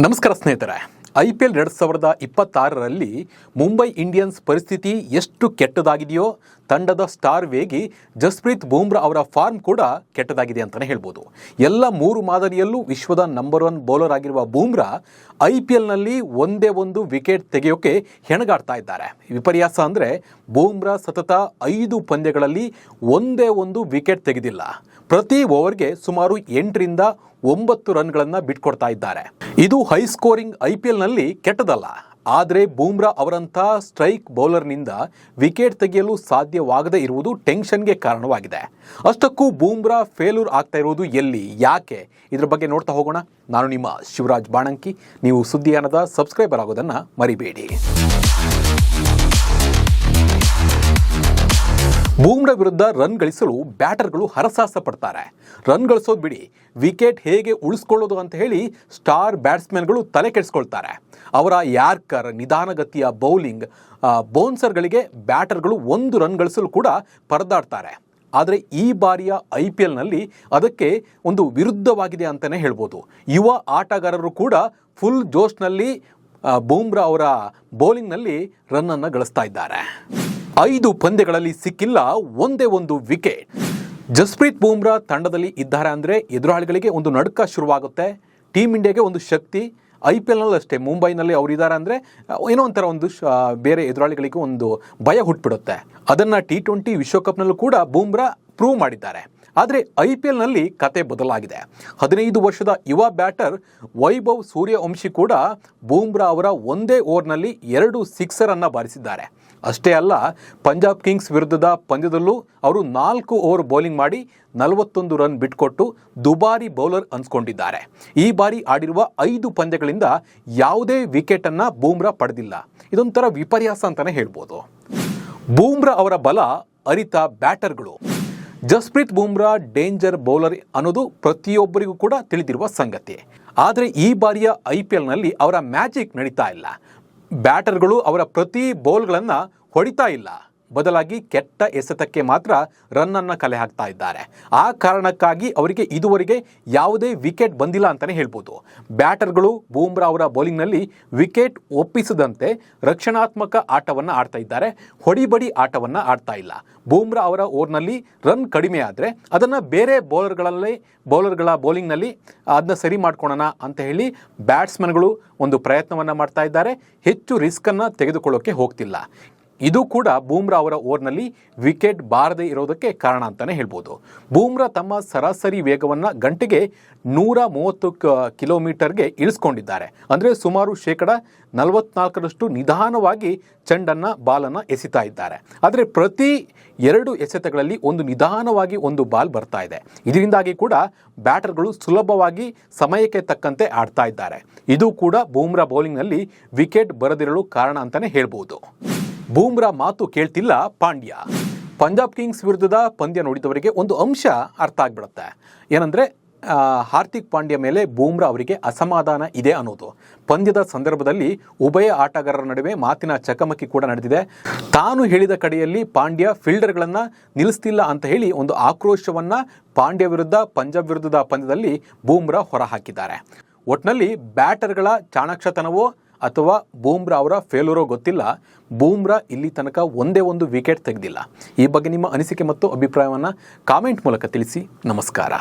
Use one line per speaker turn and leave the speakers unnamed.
ನಮಸ್ಕಾರ ಸ್ನೇಹಿತರೆ. IPL 2026ರಲ್ಲಿ Mumbai Indians ಪರಿಸ್ಥಿತಿ ಎಷ್ಟು ಕೆಟ್ಟದಾಗಿದೆಯೋ ತಂಡದ ಸ್ಟಾರ್ ವೇಗಿ ಜಸ್ಪ್ರೀತ್ ಬೂಮ್ರಾ ಅವರ ಫಾರ್ಮ್ ಕೂಡ ಕೆಟ್ಟದಾಗಿದೆ ಅಂತಲೇ ಹೇಳ್ಬೋದು. ಎಲ್ಲ ಮೂರು ಮಾದರಿಯಲ್ಲೂ ವಿಶ್ವದ ನಂಬರ್ 1 ಬೌಲರ್ ಆಗಿರುವ ಬೂಮ್ರಾ IPLನಲ್ಲಿ ಒಂದೇ ಒಂದು ವಿಕೆಟ್ ತೆಗೆಯೋಕೆ ಹೆಣಗಾಡ್ತಾ ಇದ್ದಾರೆ. ವಿಪರ್ಯಾಸ ಅಂದರೆ ಬೂಮ್ರಾ ಸತತ 5 ಪಂದ್ಯಗಳಲ್ಲಿ ಒಂದೇ ಒಂದು ವಿಕೆಟ್ ತೆಗೆದಿಲ್ಲ. ಪ್ರತಿ ಓವರ್ಗೆ ಸುಮಾರು 8 ರಿಂದ 9 ರನ್ಗಳನ್ನು ಬಿಟ್ಕೊಡ್ತಾ ಇದ್ದಾರೆ. ಇದು ಹೈ ಸ್ಕೋರಿಂಗ್ IPLನಲ್ಲಿ ಕೆಟ್ಟದಲ್ಲ. ಆದರೆ ಬೂಮ್ರಾ ಅವರಂಥ ಸ್ಟ್ರೈಕ್ ಬೌಲರ್ನಿಂದ ವಿಕೆಟ್ ತೆಗೆಯಲು ಸಾಧ್ಯವಾಗದೇ ಇರುವುದು ಟೆನ್ಷನ್ಗೆ ಕಾರಣವಾಗಿದೆ. ಅಷ್ಟಕ್ಕೂ ಬೂಮ್ರಾ ಫೇಲ್ಯೂರ್ ಆಗ್ತಾ ಇರುವುದು ಎಲ್ಲಿ, ಯಾಕೆ, ಇದರ ಬಗ್ಗೆ ನೋಡ್ತಾ ಹೋಗೋಣ. ನಾನು ನಿಮ್ಮ ಶಿವರಾಜ್ ಬಾಣಂಕಿ. ನೀವು ಸುದ್ದಿಯಾನದ ಸಬ್ಸ್ಕ್ರೈಬರ್ ಆಗೋದನ್ನು ಮರಿಬೇಡಿ. ಬೂಮ್ರಾ ವಿರುದ್ಧ ರನ್ ಗಳಿಸಲು ಬ್ಯಾಟರ್ಗಳು ಹರಸಾಹಸ ಪಡ್ತಾರೆ. ರನ್ ಗಳಿಸೋದು ಬಿಡಿ, ವಿಕೆಟ್ ಹೇಗೆ ಉಳಿಸ್ಕೊಳ್ಳೋದು ಅಂತ ಹೇಳಿ ಸ್ಟಾರ್ ಬ್ಯಾಟ್ಸ್ಮನ್ಗಳು ತಲೆ ಕೆಡಿಸ್ಕೊಳ್ತಾರೆ. ಅವರ ಯಾರ್ಕರ್, ನಿಧಾನಗತಿಯ ಬೌಲಿಂಗ್, ಬೌನ್ಸರ್ಗಳಿಗೆ ಬ್ಯಾಟರ್ಗಳು 1 ರನ್ ಗಳಿಸಲು ಕೂಡ ಪರದಾಡ್ತಾರೆ. ಆದರೆ ಈ ಬಾರಿಯ IPLನಲ್ಲಿ ಅದಕ್ಕೆ ಒಂದು ವಿರುದ್ಧವಾಗಿದೆ ಅಂತಲೇ ಹೇಳ್ಬೋದು. ಯುವ ಆಟಗಾರರು ಕೂಡ ಫುಲ್ ಜೋಶ್ನಲ್ಲಿ ಬೂಮ್ರಾ ಅವರ ಬೌಲಿಂಗ್ನಲ್ಲಿ ರನ್ನನ್ನು ಗಳಿಸ್ತಾ ಇದ್ದಾರೆ. 5 ಪಂದ್ಯಗಳಲ್ಲಿ ಸಿಕ್ಕಿಲ್ಲ ಒಂದೇ ಒಂದು ವಿಕೆಟ್. ಜಸ್ಪ್ರೀತ್ ಬೂಮ್ರಾ ತಂಡದಲ್ಲಿ ಇದ್ದಾರೆ ಅಂದರೆ ಎದುರಾಳಿಗಳಿಗೆ ಒಂದು ನಡುಕ ಶುರುವಾಗುತ್ತೆ. ಟೀಮ್ ಇಂಡಿಯಾಗೆ ಒಂದು ಶಕ್ತಿ. IPLನಲ್ಲೂ ಅಷ್ಟೇ, ಮುಂಬೈನಲ್ಲಿ ಅವರಿದ್ದಾರೆ ಅಂದರೆ ಏನೋ ಒಂಥರ ಒಂದು ಬೇರೆ ಎದುರಾಳಿಗಳಿಗೆ ಒಂದು ಭಯ ಹುಟ್ಟುಬಿಡುತ್ತೆ. ಅದನ್ನು T20 ವಿಶ್ವಕಪ್ನಲ್ಲೂ ಕೂಡ ಬೂಮ್ರಾ ಪ್ರೂವ್ ಮಾಡಿದ್ದಾರೆ. ಆದರೆ IPLನಲ್ಲಿ ಕತೆ ಬದಲಾಗಿದೆ. 15 ವರ್ಷದ ಯುವ ಬ್ಯಾಟರ್ ವೈಭವ್ ಸೂರ್ಯವಂಶಿ ಕೂಡ ಬೂಮ್ರಾ ಅವರ ಒಂದೇ ಓವರ್ನಲ್ಲಿ 2 ಸಿಕ್ಸರನ್ನು ಬಾರಿಸಿದ್ದಾರೆ. ಅಷ್ಟೇ ಅಲ್ಲ, ಪಂಜಾಬ್ ಕಿಂಗ್ಸ್ ವಿರುದ್ಧದ ಪಂದ್ಯದಲ್ಲೂ ಅವರು 4 ಓವರ್ ಬೌಲಿಂಗ್ ಮಾಡಿ 41 ರನ್ ಬಿಟ್ಕೊಟ್ಟು ದುಬಾರಿ ಬೌಲರ್ ಅನ್ಸ್ಕೊಂಡಿದ್ದಾರೆ. ಈ ಬಾರಿ ಆಡಿರುವ 5 ಪಂದ್ಯಗಳಿಂದ ಯಾವುದೇ ವಿಕೆಟನ್ನು ಬೂಮ್ರಾ ಪಡೆದಿಲ್ಲ. ಇದೊಂಥರ ವಿಪರ್ಯಾಸ ಅಂತಲೇ ಹೇಳ್ಬೋದು. ಬೂಮ್ರಾ ಅವರ ಬಲ ಅರಿತ ಬ್ಯಾಟರ್ಗಳು. ಜಸ್ಪ್ರೀತ್ ಬೂಮ್ರಾ ಡೇಂಜರ್ ಬೌಲರ್ ಅನ್ನೋದು ಪ್ರತಿಯೊಬ್ಬರಿಗೂ ಕೂಡ ತಿಳಿದಿರುವ ಸಂಗತಿ. ಆದರೆ ಈ ಬಾರಿಯ IPLನಲ್ಲಿ ಅವರ ಮ್ಯಾಜಿಕ್ ನಡೀತಾ ಇಲ್ಲ. ಬ್ಯಾಟರ್ಗಳು ಅವರ ಪ್ರತಿ ಬೌಲ್ಗಳನ್ನು ಹೊಡಿತಾ ಇಲ್ಲ, ಬದಲಾಗಿ ಕೆಟ್ಟ ಎಸೆತಕ್ಕೆ ಮಾತ್ರ ರನ್ನನ್ನು ಕಲೆ ಹಾಕ್ತಾ ಇದ್ದಾರೆ. ಆ ಕಾರಣಕ್ಕಾಗಿ ಅವರಿಗೆ ಇದುವರೆಗೆ ಯಾವುದೇ ವಿಕೆಟ್ ಬಂದಿಲ್ಲ ಅಂತಲೇ ಹೇಳ್ಬೋದು. ಬ್ಯಾಟರ್ಗಳು ಬೂಮ್ರಾ ಅವರ ಬೌಲಿಂಗ್ನಲ್ಲಿ ವಿಕೆಟ್ ಒಪ್ಪಿಸದಂತೆ ರಕ್ಷಣಾತ್ಮಕ ಆಟವನ್ನು ಆಡ್ತಾ ಇದ್ದಾರೆ, ಹೊಡಿಬಡಿ ಆಟವನ್ನು ಆಡ್ತಾ ಇಲ್ಲ. ಬೂಮ್ರಾ ಅವರ ಓವರ್ನಲ್ಲಿ ರನ್ ಕಡಿಮೆ ಆದರೆ ಅದನ್ನು ಬೇರೆ ಬೌಲರ್ಗಳ ಬೌಲಿಂಗ್ನಲ್ಲಿ ಅದನ್ನ ಸರಿ ಮಾಡ್ಕೊಳ್ಳೋಣ ಅಂತ ಹೇಳಿ ಬ್ಯಾಟ್ಸ್ಮನ್ಗಳು ಒಂದು ಪ್ರಯತ್ನವನ್ನು ಮಾಡ್ತಾ ಇದ್ದಾರೆ. ಹೆಚ್ಚು ರಿಸ್ಕನ್ನು ತೆಗೆದುಕೊಳ್ಳೋಕೆ ಹೋಗ್ತಿಲ್ಲ. ಇದು ಕೂಡ ಬೂಮ್ರಾ ಅವರ ಓವರ್ನಲ್ಲಿ ವಿಕೆಟ್ ಬಾರದೇ ಇರೋದಕ್ಕೆ ಕಾರಣ ಅಂತಲೇ ಹೇಳ್ಬೋದು. ಬೂಮ್ರಾ ತಮ್ಮ ಸರಾಸರಿ ವೇಗವನ್ನು ಗಂಟೆಗೆ 130 ಕಿಲೋಮೀಟರ್ಗೆ ಇಳಿಸ್ಕೊಂಡಿದ್ದಾರೆ. ಅಂದರೆ ಸುಮಾರು 44% ನಿಧಾನವಾಗಿ ಬಾಲನ್ನು ಎಸಿತಾ ಇದ್ದಾರೆ. ಆದರೆ ಪ್ರತಿ 2 ಎಸೆತಗಳಲ್ಲಿ ಒಂದು ನಿಧಾನವಾಗಿ ಒಂದು ಬಾಲ್ ಬರ್ತಾ ಇದೆ. ಇದರಿಂದಾಗಿ ಕೂಡ ಬ್ಯಾಟರ್ಗಳು ಸುಲಭವಾಗಿ ಸಮಯಕ್ಕೆ ತಕ್ಕಂತೆ ಆಡ್ತಾ ಇದ್ದಾರೆ. ಇದು ಕೂಡ ಬೂಮ್ರಾ ಬೌಲಿಂಗ್ನಲ್ಲಿ ವಿಕೆಟ್ ಬರದಿರಲು ಕಾರಣ ಅಂತಲೇ ಹೇಳ್ಬೋದು. ಬೂಮ್ರಾ ಮಾತು ಕೇಳ್ತಿಲ್ಲ ಪಾಂಡ್ಯ. ಪಂಜಾಬ್ ಕಿಂಗ್ಸ್ ವಿರುದ್ಧದ ಪಂದ್ಯ ನೋಡಿದವರಿಗೆ ಒಂದು ಅಂಶ ಅರ್ಥ ಆಗಿಬಿಡುತ್ತೆ. ಏನಂದರೆ ಹಾರ್ದಿಕ್ ಪಾಂಡ್ಯ ಮೇಲೆ ಬೂಮ್ರಾ ಅವರಿಗೆ ಅಸಮಾಧಾನ ಇದೆ ಅನ್ನೋದು. ಪಂದ್ಯದ ಸಂದರ್ಭದಲ್ಲಿ ಉಭಯ ಆಟಗಾರರ ನಡುವೆ ಮಾತಿನ ಚಕಮಕಿ ಕೂಡ ನಡೆದಿದೆ. ತಾನು ಹೇಳಿದ ಕಡೆಯಲ್ಲಿ ಪಾಂಡ್ಯ ಫೀಲ್ಡರ್ಗಳನ್ನು ನಿಲ್ಲಿಸ್ತಿಲ್ಲ ಅಂತ ಹೇಳಿ ಒಂದು ಆಕ್ರೋಶವನ್ನು ಪಂಜಾಬ್ ವಿರುದ್ಧದ ಪಂದ್ಯದಲ್ಲಿ ಬೂಮ್ರಾ ಹೊರಹಾಕಿದ್ದಾರೆ. ಒಟ್ಟಿನಲ್ಲಿ ಬ್ಯಾಟರ್ಗಳ ಚಾಣಾಕ್ಷತನವೋ ಅಥವಾ ಬೂಮ್ರಾ ಅವರ ಫೇಲ್ಯೂರೋ ಗೊತ್ತಿಲ್ಲ, ಬೂಮ್ರಾ ಇಲ್ಲಿ ತನಕ ಒಂದೇ ಒಂದು ವಿಕೆಟ್ ತೆಗೆದಿಲ್ಲ. ಈ ಬಗ್ಗೆ ನಿಮ್ಮ ಅನಿಸಿಕೆ ಮತ್ತು ಅಭಿಪ್ರಾಯವನ್ನು ಕಾಮೆಂಟ್ ಮೂಲಕ ತಿಳಿಸಿ. ನಮಸ್ಕಾರ.